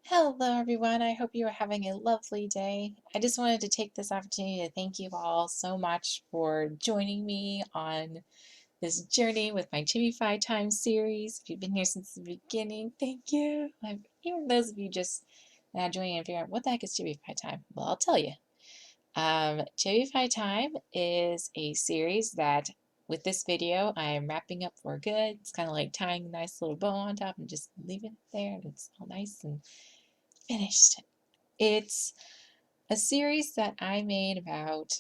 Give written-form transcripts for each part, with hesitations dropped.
Hello, everyone. I hope you are having a lovely day. I just wanted to take this opportunity to thank you all so much for joining me on this journey with my Chibify time series. If you've been here since the beginning, thank you. Even those of you just now joining and figuring out what the heck is Chibify time, well, I'll tell you. Chibify time is a series that with this video I am wrapping up for good. It's kind of like tying a nice little bow on top and just leaving it there and it's all nice and finished. It's a series that I made about,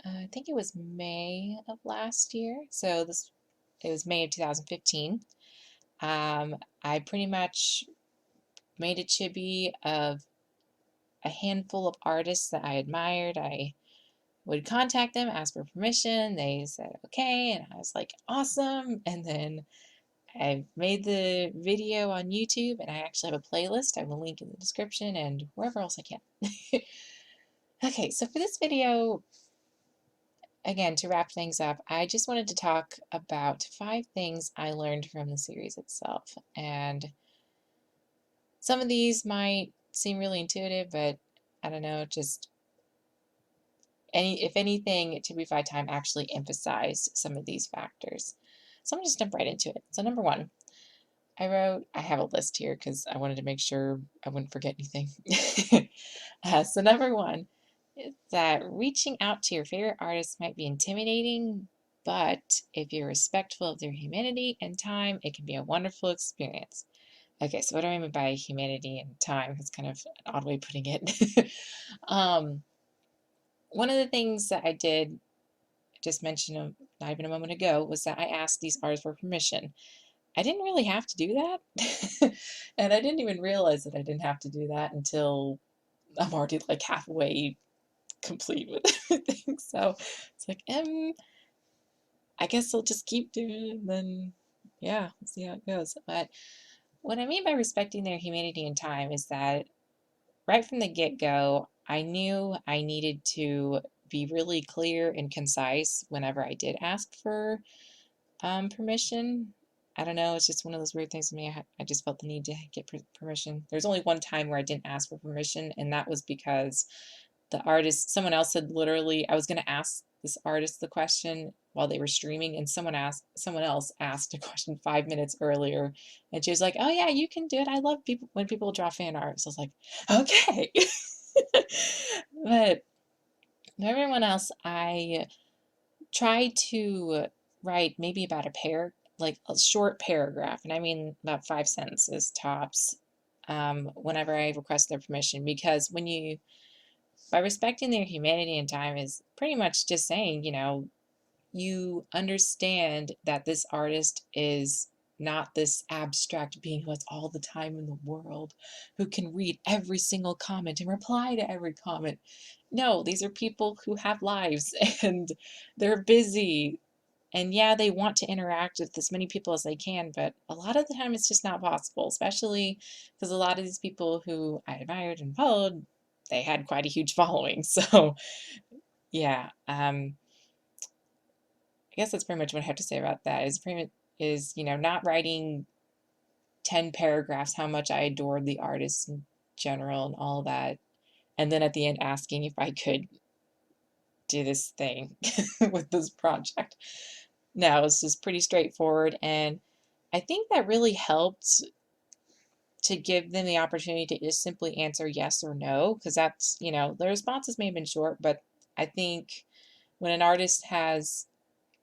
I think it was May of last year. So it was May of 2015. I pretty much made a chibi of a handful of artists that I admired. I would contact them, ask for permission. They said okay, and I was like, awesome. And then I made the video on YouTube, and I actually have a playlist. I will link in the description and wherever else I can. Okay, so for this video, again, to wrap things up, I just wanted to talk about 5 things I learned from the series itself. And some of these might seem really intuitive, but I don't know, just if anything, Chibify Time actually emphasized some of these factors. So I'm going to jump right into it. So number 1, I have a list here because I wanted to make sure I wouldn't forget anything. So number 1 is that reaching out to your favorite artists might be intimidating, but if you're respectful of their humanity and time, it can be a wonderful experience. Okay, so what do I mean by humanity and time? It's kind of an odd way of putting it. um, One of the things that I did, just mentioned not even a moment ago, was that I asked these artists for permission. I didn't really have to do that. And I didn't even realize that I didn't have to do that until I'm already like halfway complete with everything. So it's like, I guess I'll just keep doing it and then, yeah, we'll see how it goes. But what I mean by respecting their humanity and time is that right from the get-go, I knew I needed to be really clear and concise whenever I did ask for permission. I don't know, it's just one of those weird things to me. I just felt the need to get permission. There's only one time where I didn't ask for permission, and that was because the artist, someone else had literally, I was going to ask this artist the question while they were streaming, and someone else asked a question 5 minutes earlier, and she was like, oh yeah, you can do it. I love people when people draw fan art. So I was like, okay. But everyone else, I tried to write maybe about like a short paragraph, and I mean about 5 sentences tops, whenever I request their permission, because by respecting their humanity and time is pretty much just saying, you understand that this artist is not this abstract being who has all the time in the world, who can read every single comment and reply to every comment. No, these are people who have lives and they're busy. And yeah, they want to interact with as many people as they can, but a lot of the time it's just not possible, especially because a lot of these people who I admired and followed, they had quite a huge following. So yeah, I guess that's pretty much what I have to say about that. Is pretty much not writing 10 paragraphs how much I adored the artist in general and all that, and then at the end asking if I could do this thing with this project. No, it's just pretty straightforward, and I think that really helped to give them the opportunity to just simply answer yes or no, because that's, the responses may have been short, but I think when an artist has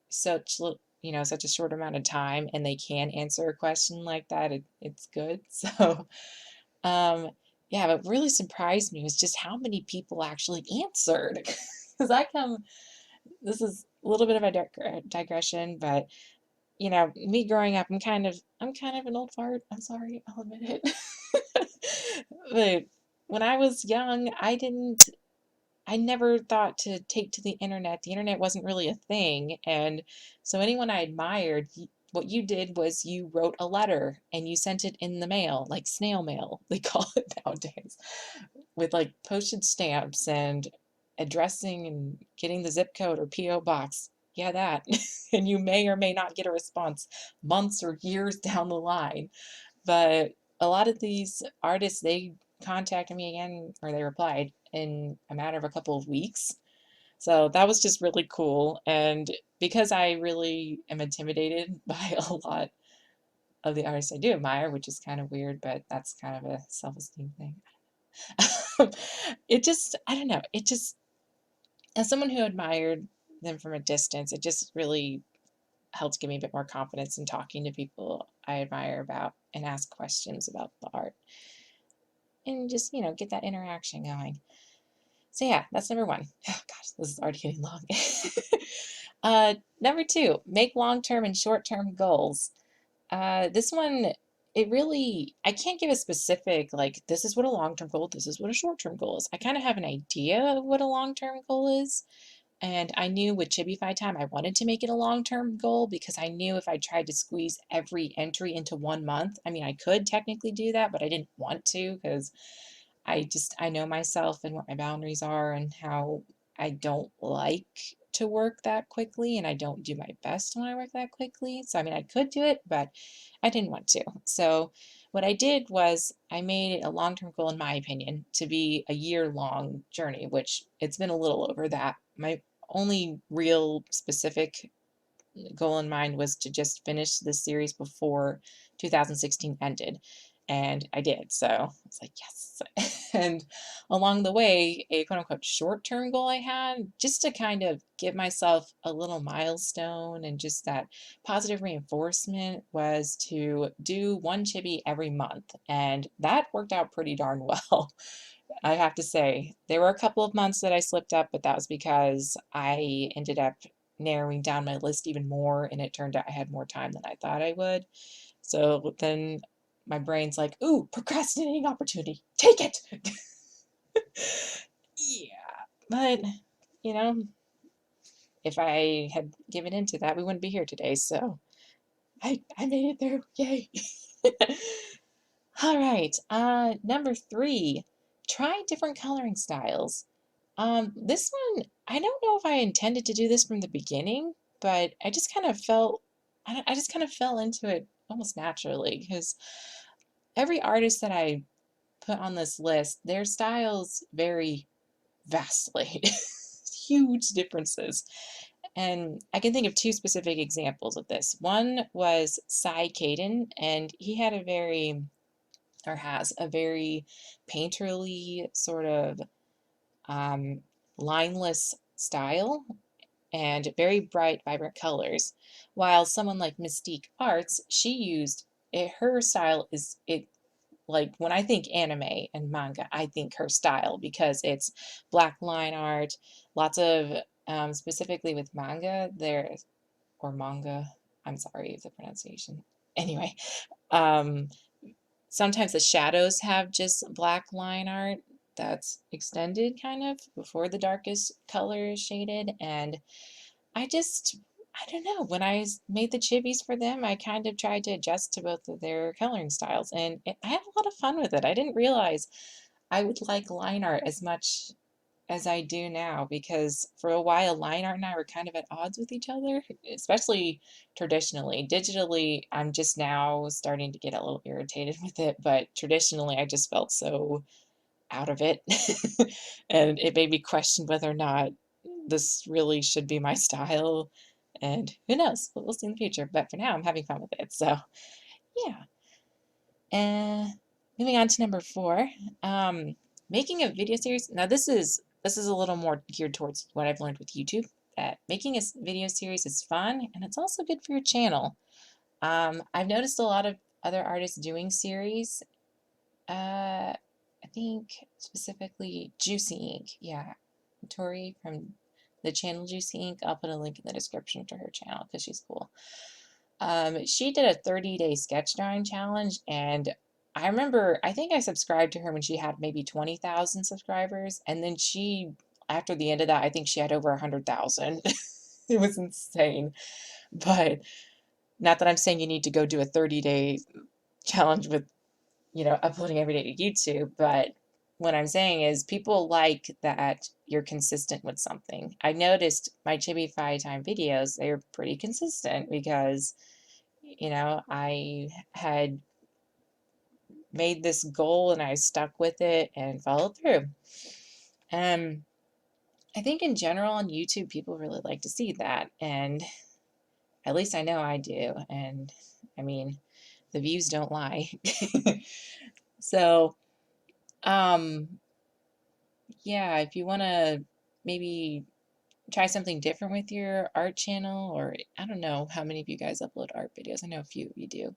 such a short amount of time and they can answer a question like that, it's good. So yeah, what really surprised me was just how many people actually answered. Because this is a little bit of a digression, but me growing up, I'm kind of an old fart. I'm sorry, I'll admit it. But when I was young, I never thought to take to the internet. The internet wasn't really a thing. And so anyone I admired, what you did was you wrote a letter and you sent it in the mail, like snail mail, they call it nowadays, with like postage stamps and addressing and getting the zip code or P.O. box. Yeah, that. And you may or may not get a response months or years down the line. But a lot of these artists, they contacted me again, or they replied in a matter of a couple of weeks. So that was just really cool. And because I really am intimidated by a lot of the artists I do admire, which is kind of weird, but that's kind of a self-esteem thing. It just, I don't know, it just, as someone who admired them from a distance, it just really helped give me a bit more confidence in talking to people I admire about and ask questions about the art and just, get that interaction going. So yeah, that's number one. Oh gosh, this is already getting long. Number two, make long-term and short-term goals. This one, it really, I can't give a specific, like, this is what a long-term goal, this is what a short-term goal is. I kind of have an idea of what a long-term goal is. And I knew with Chibify time, I wanted to make it a long-term goal because I knew if I tried to squeeze every entry into 1 month, I mean, I could technically do that, but I didn't want to because I know myself and what my boundaries are and how I don't like to work that quickly and I don't do my best when I work that quickly. So, I mean, I could do it, but I didn't want to. So, what I did was I made it a long-term goal, in my opinion, to be a year-long journey, which it's been a little over that. My only real specific goal in mind was to just finish this series before 2016 ended. And I did. So I was like, yes. And along the way, a quote unquote short term goal I had just to kind of give myself a little milestone and just that positive reinforcement was to do one chibi every month. And that worked out pretty darn well. I have to say, there were a couple of months that I slipped up, but that was because I ended up narrowing down my list even more, and it turned out I had more time than I thought I would. So then my brain's like, ooh, procrastinating opportunity, take it. Yeah, but you know, if I had given into that, we wouldn't be here today. So I made it through. Yay. All right. Number three, try different coloring styles. This one, I don't know if I intended to do this from the beginning, but I just kind of felt, I just kind of fell into it almost naturally because every artist that I put on this list, their styles vary vastly. Huge differences. And I can think of two specific examples of this. One was Cy Caden, and he had a very, or has a very painterly sort of um, lineless style and very bright, vibrant colors. While someone like Mystique Arts, she used it, her style is it like when I think anime and manga, I think her style because it's black line art, lots of specifically with manga there or manga. I'm sorry if the pronunciation. Anyway, um, sometimes the shadows have just black line art that's extended kind of before the darkest color is shaded. And I don't know, when made the chibis for them, I kind of tried to adjust to both of their coloring styles. And I had a lot of fun with it. I didn't realize I would like line art as much as I do now because for a while line art and I were kind of at odds with each other, especially traditionally. Digitally, I'm just now starting to get a little irritated with it, but traditionally I just felt so out of it. And it made me question whether or not this really should be my style. And who knows? We'll see in the future. But for now, I'm having fun with it. So, yeah. And moving on to number four, making a video series. Now this is a little more geared towards what I've learned with YouTube. That making a video series is fun and it's also good for your channel. I've noticed a lot of other artists doing series. I think specifically Juicy Ink. Yeah, Tori from the channel Juicy Ink. I'll put a link in the description to her channel because she's cool. She did a 30-day sketch drawing challenge, and I remember, I think I subscribed to her when she had maybe 20,000 subscribers, and then after the end of that, I think she had over 100,000. It was insane. But not that I'm saying you need to go do a 30-day challenge with, uploading every day to YouTube, but what I'm saying is people like that you're consistent with something. I noticed my Chibify time videos, they were pretty consistent because I had made this goal and I stuck with it and followed through. I think in general on YouTube, people really like to see that, and at least I know I do. And I mean, the views don't lie. So, um, yeah, if you want to maybe try something different with your art channel, or I don't know how many of you guys upload art videos. I know a few of you do.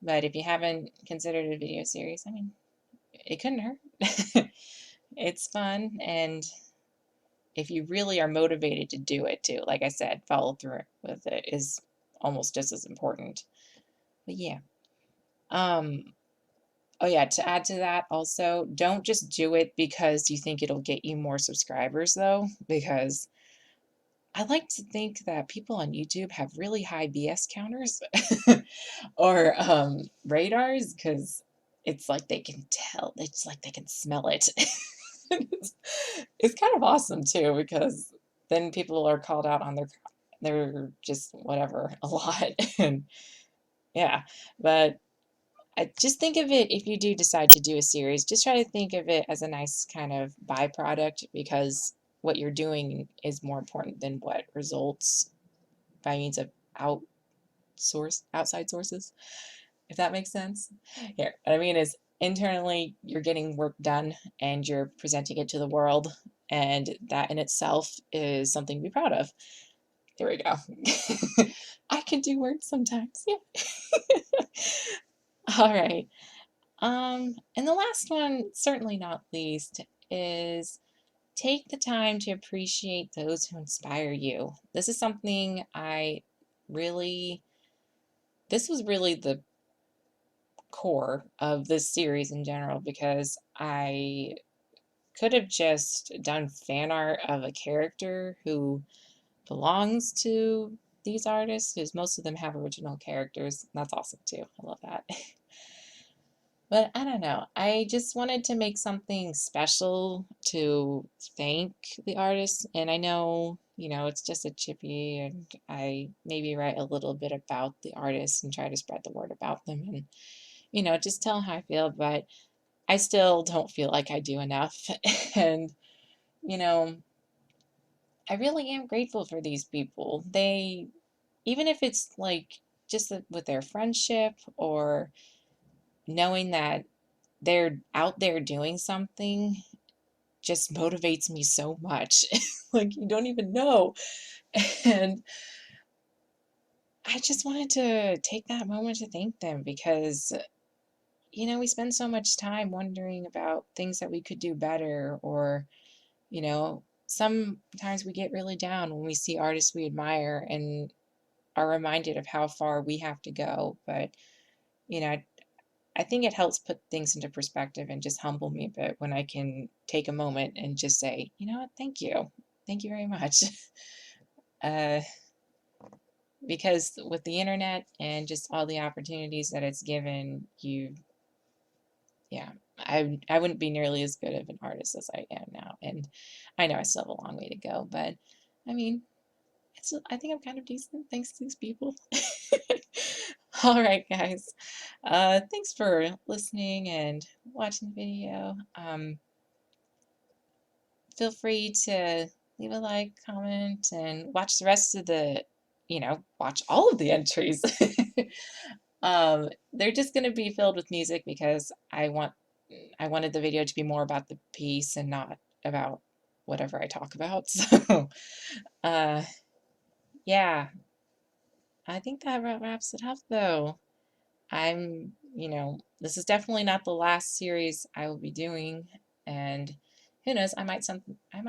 But if you haven't considered a video series, I mean, it couldn't hurt. It's fun, and if you really are motivated to do it too, like I said, follow through with it is almost just as important. But yeah. Oh yeah, to add to that also, don't just do it because you think it'll get you more subscribers though, because I like to think that people on YouTube have really high BS counters or radars, because it's like they can tell, it's like they can smell it. It's kind of awesome too, because then people are called out on their just whatever a lot. And yeah, but I just think of it, if you do decide to do a series, just try to think of it as a nice kind of byproduct, because what you're doing is more important than what results by means of outside sources, if that makes sense. Here, what I mean is internally you're getting work done and you're presenting it to the world, and that in itself is something to be proud of. There we go. I can do words sometimes. Yeah. All right. And the last one, certainly not least, is take the time to appreciate those who inspire you. This is something this was really the core of this series in general, because I could have just done fan art of a character who belongs to these artists, because most of them have original characters. That's awesome too. I love that. But I don't know. I just wanted to make something special to thank the artists. And I know, it's just a chippy, and I maybe write a little bit about the artists and try to spread the word about them and, just tell how I feel. But I still don't feel like I do enough. And, you know, I really am grateful for these people. Even if it's like just with their friendship, or knowing that they're out there doing something, just motivates me so much. Like, you don't even know. And I just wanted to take that moment to thank them, because, we spend so much time wondering about things that we could do better, or, sometimes we get really down when we see artists we admire and are reminded of how far we have to go. But, you know, I think it helps put things into perspective and just humble me a bit when I can take a moment and just say, you know what, thank you. Thank you very much. uh, because with the internet and just all the opportunities that it's given you, yeah, I wouldn't be nearly as good of an artist as I am now. And I know I still have a long way to go, but I mean, I think I'm kind of decent thanks to these people. All right, guys. Thanks for listening and watching the video. Feel free to leave a like, comment, and watch the rest of watch all of the entries. They're just going to be filled with music, because I wanted the video to be more about the piece and not about whatever I talk about. So, uh, yeah, I think that wraps it up, though. This is definitely not the last series I will be doing, and who knows, I might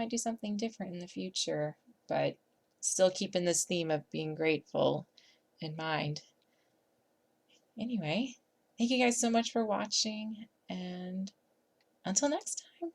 do something different in the future, but still keeping this theme of being grateful in mind. Anyway, thank you guys so much for watching, and until next time.